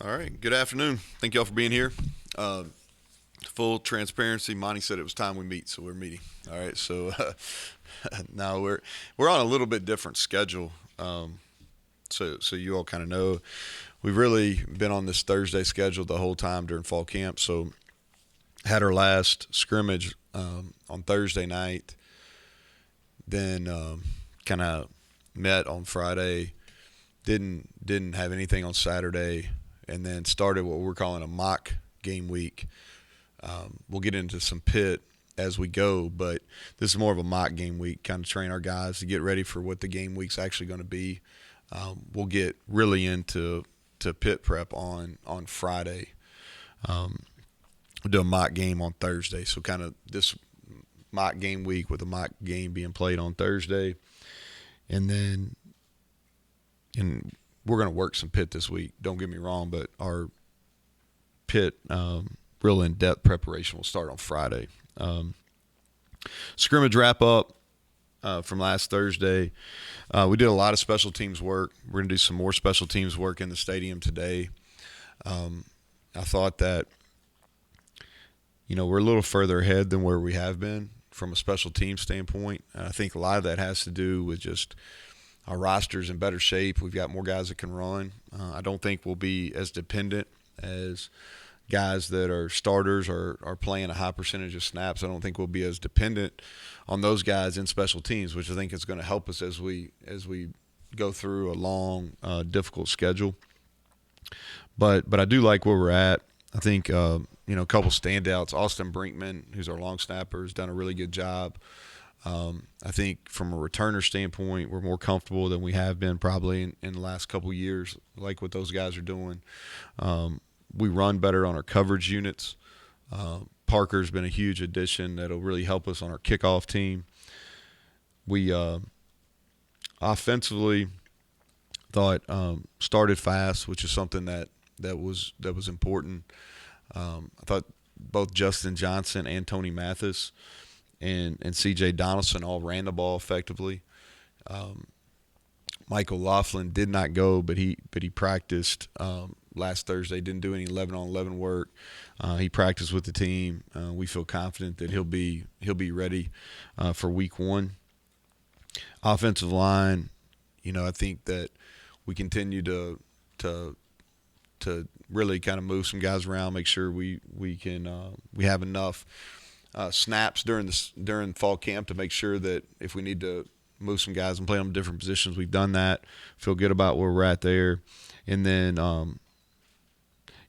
All right. Good afternoon. Thank y'all for being here. Uh, Full transparency, Monty said it was time we meet, so we're meeting. All right. So now we're on a little bit different schedule. So you all kind of know we've really been on this Thursday schedule the whole time during fall camp. So had our last scrimmage on Thursday night, then kind of met on Friday. Didn't have anything on Saturday, and then started what we're calling a mock game week. We'll get into some pit as we go, but this is more of a mock game week, kind of train our guys to get ready for what the game week's actually going to be. We'll get really into pit prep on Friday. We'll do a mock game on Thursday, so kind of this mock game week with a mock game being played on Thursday, and then we're going to work some pit this week. Don't get me wrong, but our pit real in-depth preparation will start on Friday. Scrimmage wrap-up from last Thursday. We did a lot of special teams work. We're going to do some more special teams work in the stadium today. I thought that, we're a little further ahead than where we have been from a special team standpoint. And I think a lot of that has to do with just our roster's in better shape. We've got more guys that can run. I don't think we'll be as dependent as guys that are starters or are playing a high percentage of snaps. I don't think we'll be as dependent on those guys in special teams, which I think is going to help us as we go through a long, difficult schedule. But I do like where we're at. I think a couple standouts. Austin Brinkman, who's our long snapper, has done a really good job. I think from a returner standpoint, we're more comfortable than we have been probably in the last couple years, like what those guys are doing. We run better on our coverage units. Parker's been a huge addition that'll really help us on our kickoff team. We offensively thought started fast, which is something that was important. I thought both Justin Johnson and Tony Mathis and C.J. Donaldson all ran the ball effectively. Michael Laughlin did not go, but he practiced last Thursday. Didn't do any 11-on-11 work. He practiced with the team. We feel confident that he'll be ready for week one. Offensive line, I think that we continue to really kind of move some guys around, make sure we have enough snaps during fall camp to make sure that if we need to move some guys and play them different positions, we've done that. Feel good about where we're at there, and then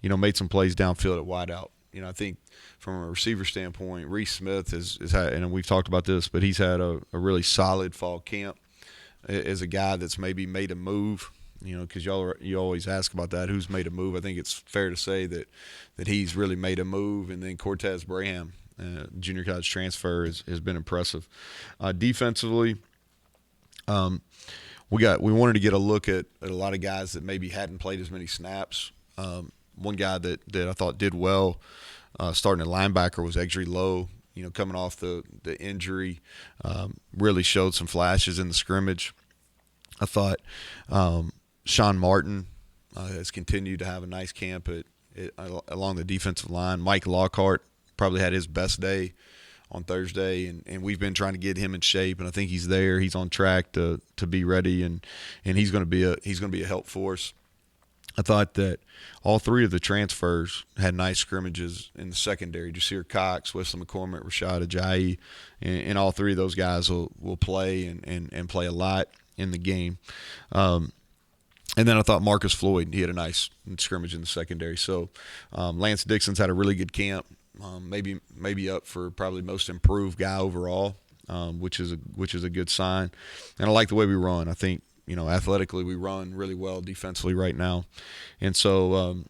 made some plays downfield at wideout. I think from a receiver standpoint, Reese Smith has had, and we've talked about this, but he's had a really solid fall camp as a guy that's maybe made a move. Because you always ask about that, who's made a move. I think it's fair to say that he's really made a move, and then Cortez Braham, junior college transfer, has been impressive. Defensively, we wanted to get a look at a lot of guys that maybe hadn't played as many snaps. One guy that I thought did well starting at linebacker was Exree Lowe. Coming off the injury, really showed some flashes in the scrimmage. I thought Sean Martin has continued to have a nice camp along the defensive line. Mike Lockhart probably had his best day on Thursday, and we've been trying to get him in shape, and I think he's there. He's on track to be ready, and he's going to be a help for us. I thought that all three of the transfers had nice scrimmages in the secondary. Jasir Cox, Wesley McCormick, Rashad Ajayi, and all three of those guys will play and play a lot in the game. And then I thought Marcus Floyd, he had a nice scrimmage in the secondary. So Lance Dixon's had a really good camp, maybe up for probably most improved guy overall, which is a good sign. And I like the way we run. I think athletically we run really well defensively right now. And so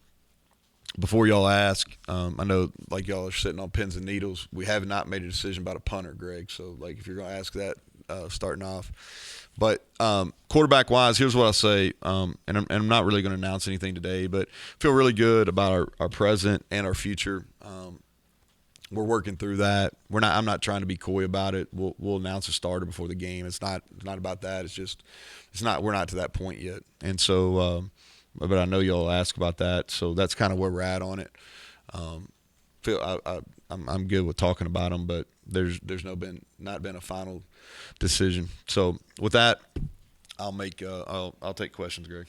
before y'all ask, I know like y'all are sitting on pins and needles. We have not made a decision about a punter, Greg. So like if you're going to ask that starting off. But quarterback-wise, here's what I'll say, and I'm not really going to announce anything today, but feel really good about our present and our future. We're working through that. I'm not trying to be coy about it. We'll announce a starter before the game. It's not about that. We're not to that point yet. And so but I know y'all ask about that, so that's kind of where we're at on it. I'm good with talking about them, but there's not been a final decision. So with that, I'll take questions, Greg.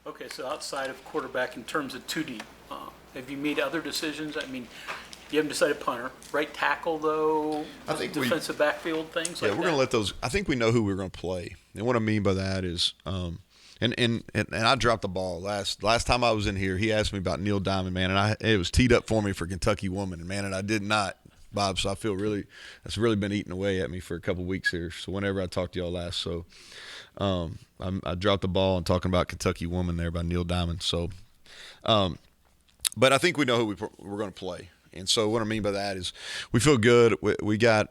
Okay, so outside of quarterback, in terms of 2D, have you made other decisions? I mean, you haven't decided punter, right tackle though. I think defensive backfield things. Yeah, like we're going to let those. I think we know who we're going to play, and what I mean by that is, and I dropped the ball last time I was in here. He asked me about Neal Diamond, man, and it was teed up for me for Kentucky Woman, man, and I did not, Bob. So I feel that's really been eating away at me for a couple weeks here. So whenever I talked to y'all last, so I dropped the ball on talking about Kentucky Woman there by Neal Diamond. So, but I think we know who we're going to play. And so what I mean by that is we feel good. We've got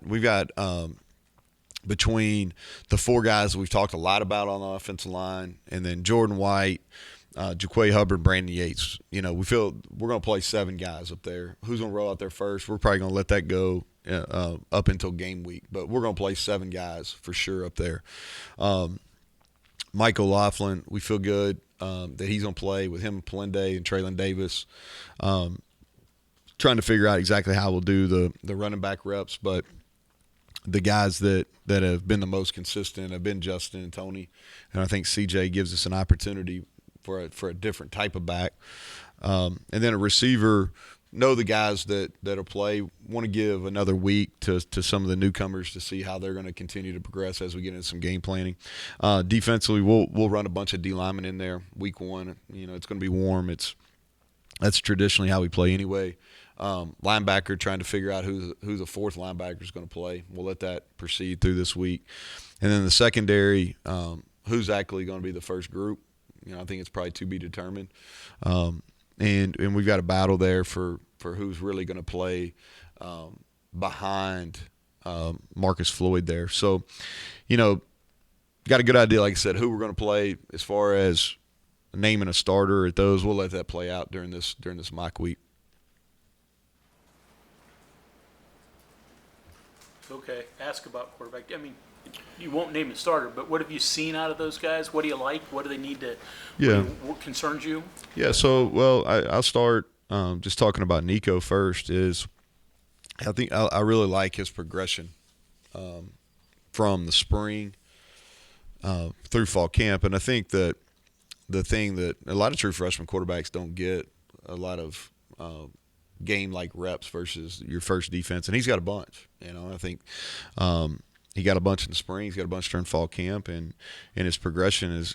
between the four guys that we've talked a lot about on the offensive line, and then Jordan White, Jaquay Hubbard, Brandon Yates. We feel we're going to play 7 guys up there. Who's going to roll out there first? We're probably going to let that go up until game week. But we're going to play 7 guys for sure up there. Mike O'Laughlin, we feel good that he's going to play with him and Palende and Traylon Davis. Trying to figure out exactly how we'll do the running back reps, but the guys that have been the most consistent have been Justin and Tony, and I think CJ gives us an opportunity for a different type of back. And then a receiver, know the guys that'll play, want to give another week to some of the newcomers to see how they're going to continue to progress as we get into some game planning. Defensively, we'll run a bunch of D linemen in there week 1. It's going to be warm. That's traditionally how we play anyway. Linebacker, trying to figure out who the 4th linebacker is going to play. We'll let that proceed through this week. And then the secondary, who's actually going to be the first group. I think it's probably to be determined. And we've got a battle there for who's really going to play behind Marcus Floyd there. So, got a good idea, like I said, who we're going to play. As far as naming a starter at those, we'll let that play out during this mock week. Okay, ask about quarterback. I mean, you won't name a starter, but what have you seen out of those guys? What do you like? What do they need to? Yeah. What concerns you? Yeah. So, I'll start just talking about Nico first. I think I really like his progression from the spring through fall camp, and I think that the thing that a lot of true freshman quarterbacks don't get a lot of game-like reps versus your first defense, and he's got a bunch. I think he got a bunch in the spring, he's got a bunch during fall camp, and his progression is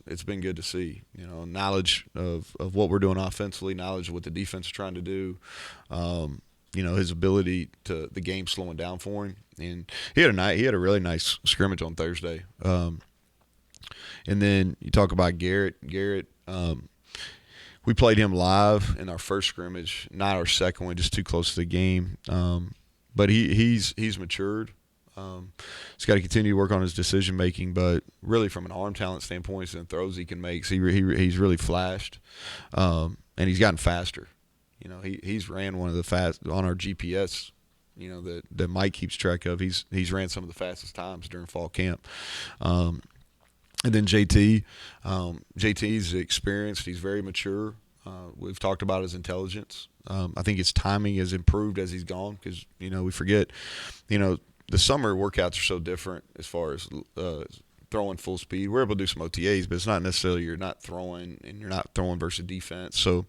it's been good to see. Knowledge of what we're doing offensively, knowledge of what the defense is trying to do. His ability to the game slowing down for him, and he had a really nice scrimmage on Thursday. And then you talk about Garrett. We played him live in our first scrimmage, not our second one, just too close to the game. But he's matured. He's got to continue to work on his decision making, but really from an arm talent standpoint and throws he can make, he's really flashed, and he's gotten faster. He's ran one of the fast on our GPS. That Mike keeps track of. He's ran some of the fastest times during fall camp. And then JT's experienced. He's very mature. We've talked about his intelligence. I think his timing has improved as he's gone because, we forget, the summer workouts are so different as far as throwing full speed. We're able to do some OTAs, but it's not necessarily you're not throwing and you're not throwing versus defense. So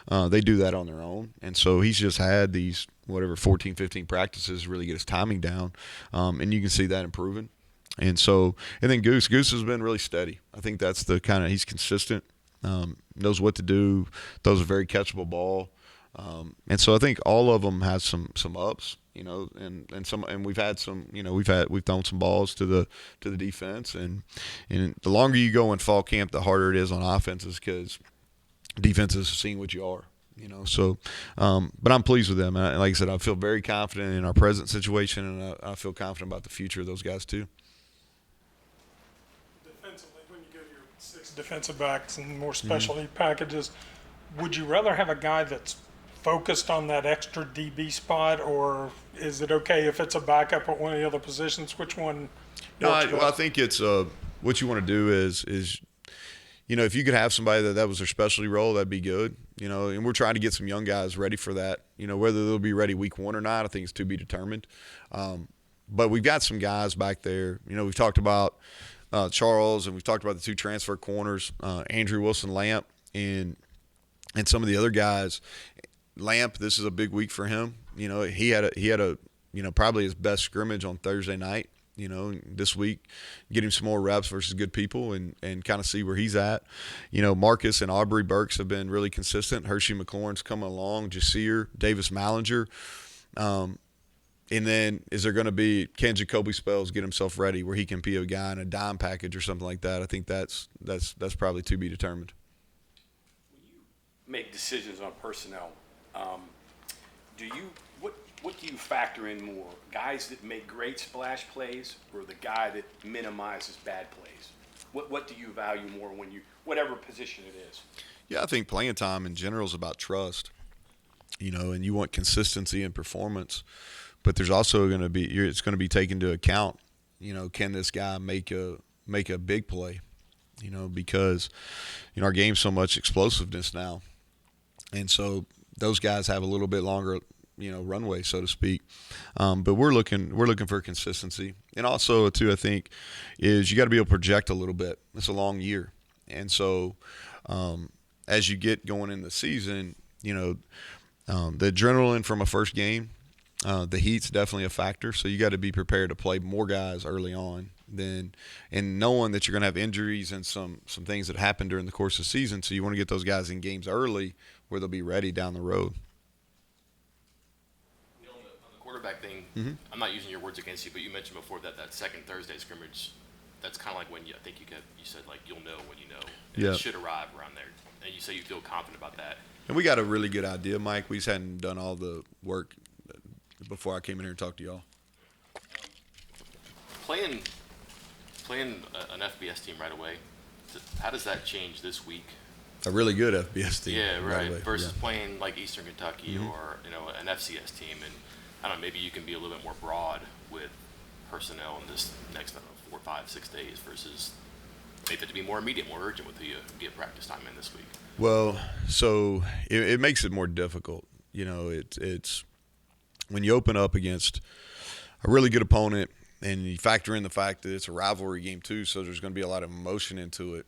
they do that on their own. And so he's just had these, 14, 15 practices to really get his timing down. And you can see that improving. And then Goose has been really steady. I think that's the kind of, he's consistent, knows what to do, throws a very catchable ball. And so I think all of them has some ups, and we've had some, we've thrown some balls to the defense, and the longer you go in fall camp, the harder it is on offenses because defenses are seeing what you are. But I'm pleased with them. And like I said, I feel very confident in our present situation, and I feel confident about the future of those guys too. Defensively, when you go to your 6 defensive backs and more specialty packages, would you rather have a guy that's focused on that extra DB spot, or is it okay if it's a backup at one of the other positions? Which one? No, I think it's what you want to do is if you could have somebody that was their specialty role, that'd be good. And we're trying to get some young guys ready for that. Whether they'll be ready week 1 or not, I think it's to be determined. But we've got some guys back there. We've talked about Charles, and we've talked about the 2 transfer corners, Andrew Wilson-Lamp, and some of the other guys. Lamp, this is a big week for him. He had a probably his best scrimmage on Thursday night. This week, get him some more reps versus good people and kind of see where he's at. Marcus and Aubrey Burks have been really consistent. Hershey McLaurin's coming along, Jasir, Davis Mallinger. And then can Jacoby Spells get himself ready where he can be a guy in a dime package or something like that? I think that's probably to be determined. When you make decisions on personnel, what do you factor in more? Guys that make great splash plays or the guy that minimizes bad plays? What do you value more whatever position it is? Yeah, I think playing time in general is about trust, and you want consistency in performance. But there's also it's going to be taken into account, can this guy make a big play, because, our game's so much explosiveness now. And so those guys have a little bit longer, runway, so to speak. But we're looking for consistency. And also, too, I think, is you got to be able to project a little bit. It's a long year. And so as you get going in the season, the adrenaline from a first game, the heat's definitely a factor. So you got to be prepared to play more guys early on and knowing that you're going to have injuries and some things that happen during the course of the season. So you want to get those guys in games early where they'll be ready down the road. On the quarterback thing, Mm-hmm. I'm not using your words against you, but you mentioned before that second Thursday scrimmage, that's kind of like when you said like you'll know when you know. And Yeah. It should arrive around there. And you say you feel confident about that. And we got a really good idea, Mike. We just hadn't done all the work before I came in here and talked to y'all. Playing an FBS team right away, how does that change this week? A really good FBS team. Yeah, right. away. Versus Yeah. playing like Eastern Kentucky Mm-hmm. or an FCS team, and I don't know, maybe you can be a little bit more broad with personnel in this next 4, 5, 6 days versus maybe to be more immediate, more urgent with who you get practice time in this week. Well, so it makes it more difficult. It's when you open up against a really good opponent and you factor in the fact that it's a rivalry game too, so there's going to be a lot of emotion into it.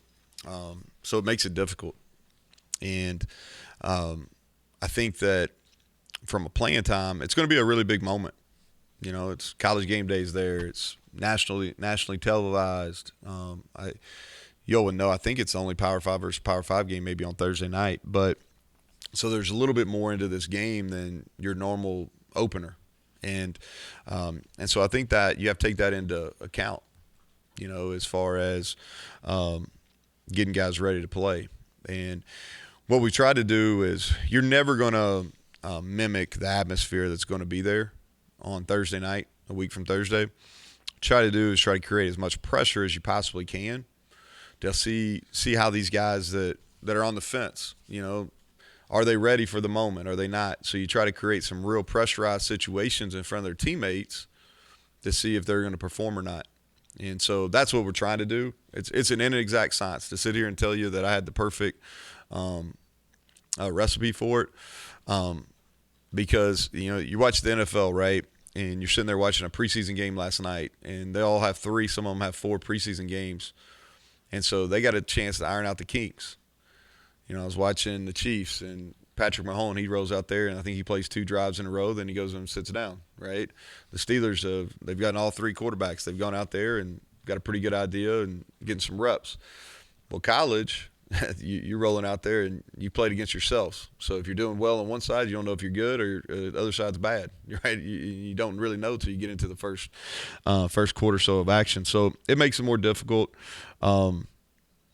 So it makes it difficult. And I think that from a playing time, it's going to be a really big moment. It's college game days there. It's nationally televised. You would know, I think it's the only Power 5 versus Power 5 game maybe on Thursday night. But so there's a little bit more into this game than your normal opener. And so I think that you have to take that into account, as far as getting guys ready to play. And what we try to do is you're never going to mimic the atmosphere that's going to be there on Thursday night, a week from Thursday. Try to create as much pressure as you possibly can to see how these guys that are on the fence, are they ready for the moment? Are they not? So you try to create some real pressurized situations in front of their teammates to see if they're going to perform or not. And so that's what we're trying to do. It's an inexact science to sit here and tell you that I had the perfect recipe for it, because you watch the NFL, right? And you're sitting there watching a preseason game last night, and they all have 3. Some of them have 4 preseason games, and so they got a chance to iron out the kinks. I was watching the Chiefs, and Patrick Mahomes, he rolls out there, and I think he plays 2 drives in a row. Then he goes and sits down, right? The Steelers, they've gotten all 3 quarterbacks. They've gone out there and got a pretty good idea and getting some reps. Well, college, you're rolling out there, and you played against yourselves. So if you're doing well on one side, you don't know if you're good or the other side's bad, right? You don't really know until you get into the first quarter or so of action. So it makes it more difficult.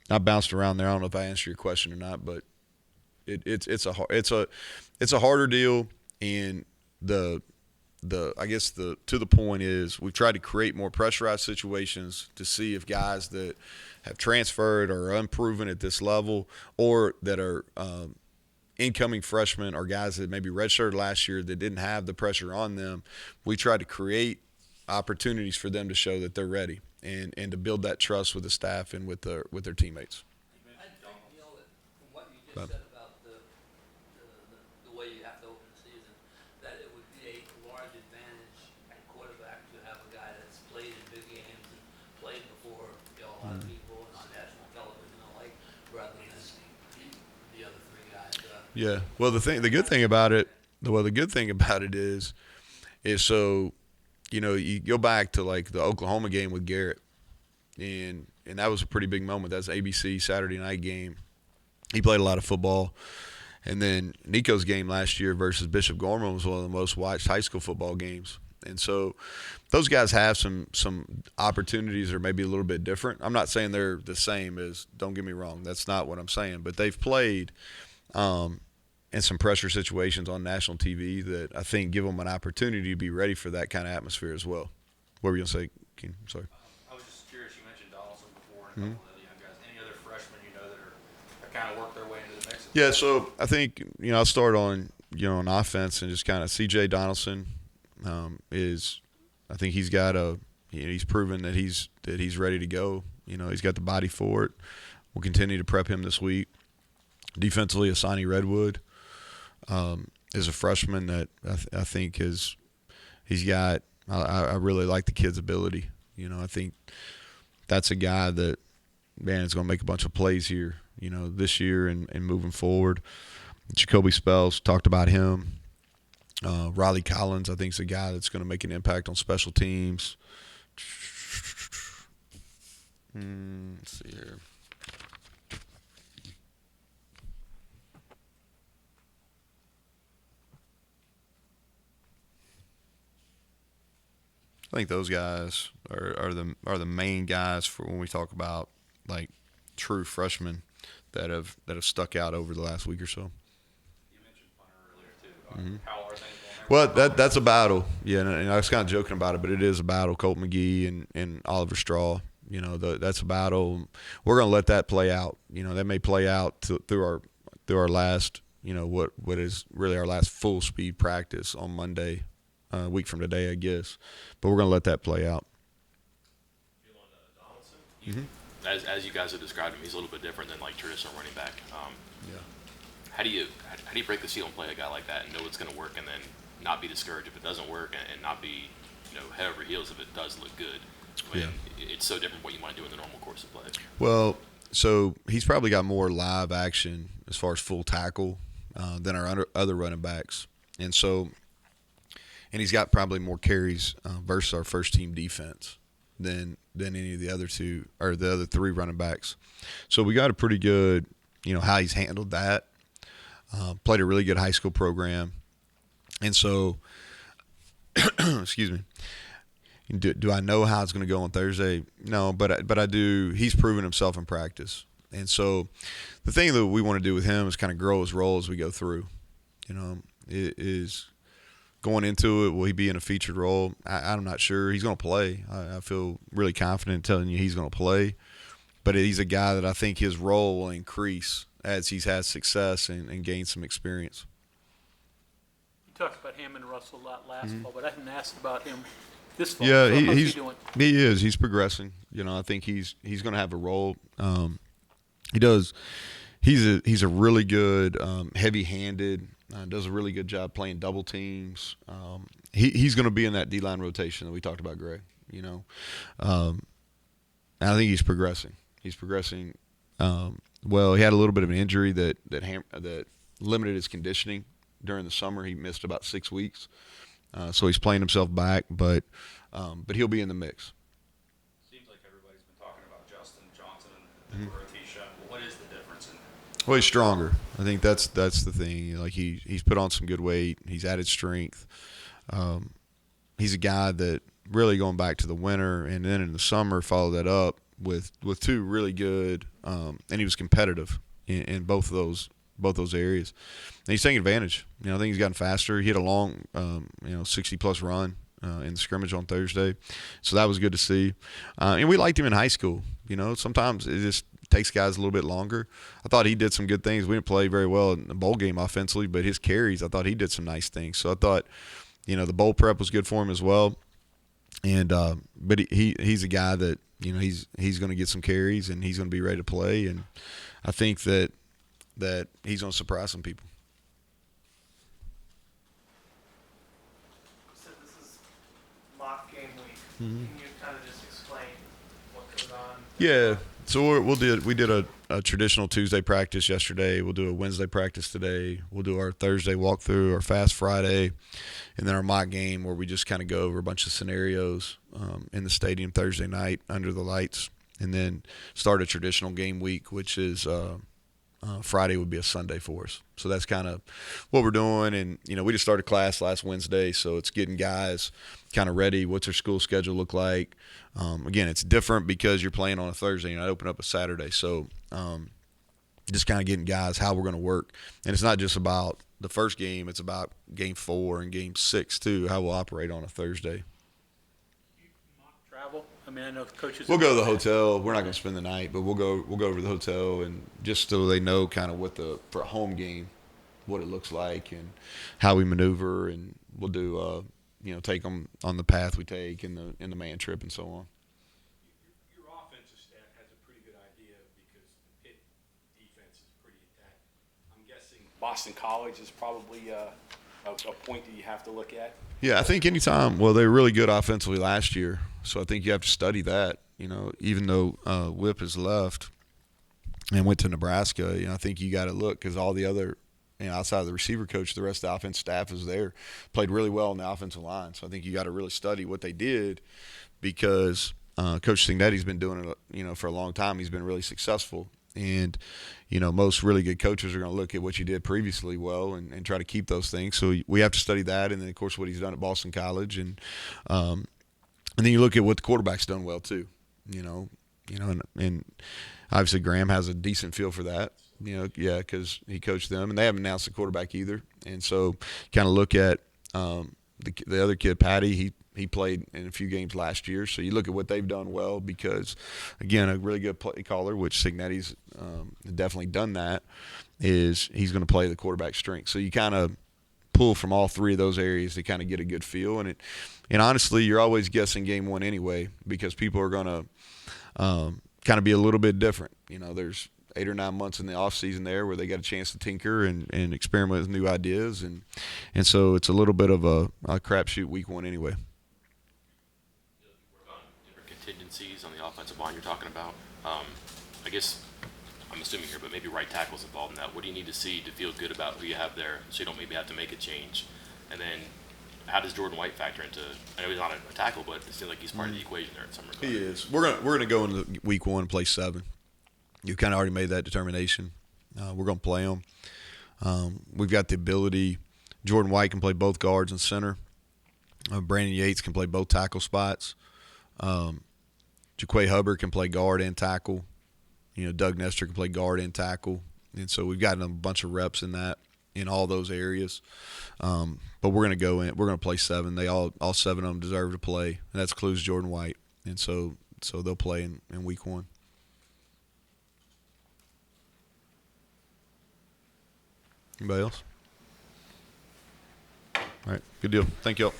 I bounced around there. I don't know if I answered your question or not, but it's a harder deal. And to the point is we've tried to create more pressurized situations to see if guys that have transferred or are unproven at this level, or that are incoming freshmen, or guys that maybe redshirted last year that didn't have the pressure on them. We try to create opportunities for them to show that they're ready, and to build that trust with the staff and with their teammates. But- said about the way you have to open the season, that it would be a large advantage at quarterback to have a guy that's played in big games and played before, a lot of people and on national television and the like, rather than the other three guys. Yeah. Well, the good thing about it is so, you go back to like the Oklahoma game with Garrett, and that was a pretty big moment. That's ABC Saturday night game. He played a lot of football. And then Nico's game last year versus Bishop Gorman was one of the most watched high school football games. And so those guys have some opportunities that are maybe a little bit different. I'm not saying they're the same as, don't get me wrong, that's not what I'm saying. But they've played in some pressure situations on national TV that I think give them an opportunity to be ready for that kind of atmosphere as well. What were you going to say, Ken? Sorry. I was just curious, you mentioned Donaldson before and a couple of the young guys. Any other freshmen that kind of work their way into the mix? Yeah, so I think, I'll start on, on offense and just kind of C.J. Donaldson I think he's got he's proven that he's ready to go. He's got the body for it. We'll continue to prep him this week. Defensively, Asani Redwood is a freshman that I think I really like the kid's ability. I think that's a guy that, man, is going to make a bunch of plays here, this year and moving forward. Jacoby Spells, talked about him. Riley Collins, I think, is a guy that's going to make an impact on special teams. Let's see here. I think those guys are the main guys for when we talk about like true freshmen that have stuck out over the last week or so. You mentioned Punter earlier, too. How are things going there? Well, that's a battle. Yeah, and I was kind of joking about it, but it is a battle. Colt McGee and Oliver Straw. That's a battle. We're going to let that play out. That may play out through our last, what is really our last full speed practice on Monday, a week from today, I guess. But we're going to let that play out. Donaldson, as you guys have described him, he's a little bit different than like traditional running back. Yeah. How do you break the seal and play a guy like that and know it's going to work and then not be discouraged if it doesn't work and not be head over heels if it does look good? It's so different what you might do in the normal course of play. Well, so he's probably got more live action as far as full tackle than our other running backs, and he's got probably more carries versus our first team defense than any of the other two or the other three running backs. So we got a pretty good, how he's handled that. Played a really good high school program, and so excuse me. Do I know how it's going to go on Thursday? No, but I do. He's proven himself in practice, and so the thing that we want to do with him is kind of grow his role as we go through. It is going into it. Will he be in a featured role? I'm not sure. He's going to play. I feel really confident telling you he's going to play, but he's a guy that I think his role will increase as he's had success and gained some experience. You talked about Hammond Russell a lot last fall, but I haven't asked about him this fall. Yeah, So how's he he's doing? he is. He's progressing. I think he's going to have a role. He does. He's a really good heavy-handed. Does a really good job playing double teams. He's going to be in that D-line rotation that we talked about, Greg. And I think he's progressing. He's progressing. Well, he had a little bit of an injury that limited his conditioning during the summer. He missed about 6 weeks. So he's playing himself back, but he'll be in the mix. Seems like everybody's been talking about Justin Johnson and the growth he's shown. What is the difference in Well, he's stronger. I think that's the thing. Like he's put on some good weight. He's added strength. He's a guy that really going back to the winter and then in the summer followed that up with two really good. And he was competitive in both of those areas. And he's taking advantage. I think he's gotten faster. He had a long, 60-plus run in the scrimmage on Thursday. So that was good to see. And we liked him in high school. Sometimes it just takes guys a little bit longer. I thought he did some good things. We didn't play very well in the bowl game offensively, but his carries, I thought he did some nice things. So I thought, the bowl prep was good for him as well. And but he's a guy that, he's going to get some carries and he's going to be ready to play. And I think that that he's going to surprise some people. So this is mock game week. Can you kind of just explain what goes on? Yeah. So we did a traditional Tuesday practice yesterday. We'll do a Wednesday practice today. We'll do our Thursday walkthrough, our fast Friday, and then our mock game where we just kind of go over a bunch of scenarios in the stadium Thursday night under the lights, and then start a traditional game week, which is Friday would be a Sunday for us. So that's kind of what we're doing. And, we just started class last Wednesday, so it's getting guys kind of ready. What's their school schedule look like? Again, it's different because you're playing on a Thursday and I open up a Saturday. So just kind of getting guys how we're going to work. And it's not just about the first game. It's about game 4 and game 6 too, how we'll operate on a Thursday. Mock travel? I mean, I know coaches. We'll go to the hotel. We're not going to spend the night, but we'll go over to the hotel and just so they know kind of what for a home game, what it looks like and how we maneuver, and we'll do take them on the path we take in the man trip and so on. Your offensive staff has a pretty good idea because the Pitt defense is pretty attacked. I'm guessing Boston College is probably a point that you have to look at. Yeah, I think anytime. Well, they were really good offensively last year, so I think you have to study that. Even though Whip has left and went to Nebraska, I think you got to look because all the other, outside of the receiver coach, the rest of the offense staff is there, played really well on the offensive line. So I think you got to really study what they did because Coach Cignetti's been doing it, for a long time. He's been really successful. And, most really good coaches are going to look at what you did previously well and try to keep those things. So we have to study that. And then, of course, what he's done at Boston College. And then you look at what the quarterback's done well, too, and obviously Graham has a decent feel for that, because he coached them. And they haven't announced the quarterback either. And so kind of look at the other kid, Patty, he played in a few games last year. So you look at what they've done well because, again, a really good play caller, which Cignetti's definitely done that, is he's going to play the quarterback strength. So you kind of pull from all three of those areas to kind of get a good feel. And honestly, you're always guessing game 1 anyway because people are going to kind of be a little bit different. There's 8 or 9 months in the off season there where they got a chance to tinker and experiment with new ideas. And so it's a little bit of a crapshoot week 1 anyway. Different contingencies on the offensive line you're talking about. I guess I'm assuming here, but maybe right tackle's involved in that. What do you need to see to feel good about who you have there so you don't maybe have to make a change? And then how does Jordan White factor into – I know he's not a tackle, but it seems like he's part of the equation there in some regard. He is. We're gonna go into week 1 and play 7. You've kind of already made that determination. We're going to play him. We've got the ability – Jordan White can play both guards and center. Brandon Yates can play both tackle spots. Jaquay Hubbard can play guard and tackle. Doug Nestor can play guard and tackle. And so we've gotten a bunch of reps in all those areas. But we're going to go in. We're going to play 7. They all 7 of them deserve to play, and that includes Jordan White. And so they'll play in week 1. Anybody else? All right, good deal. Thank y'all.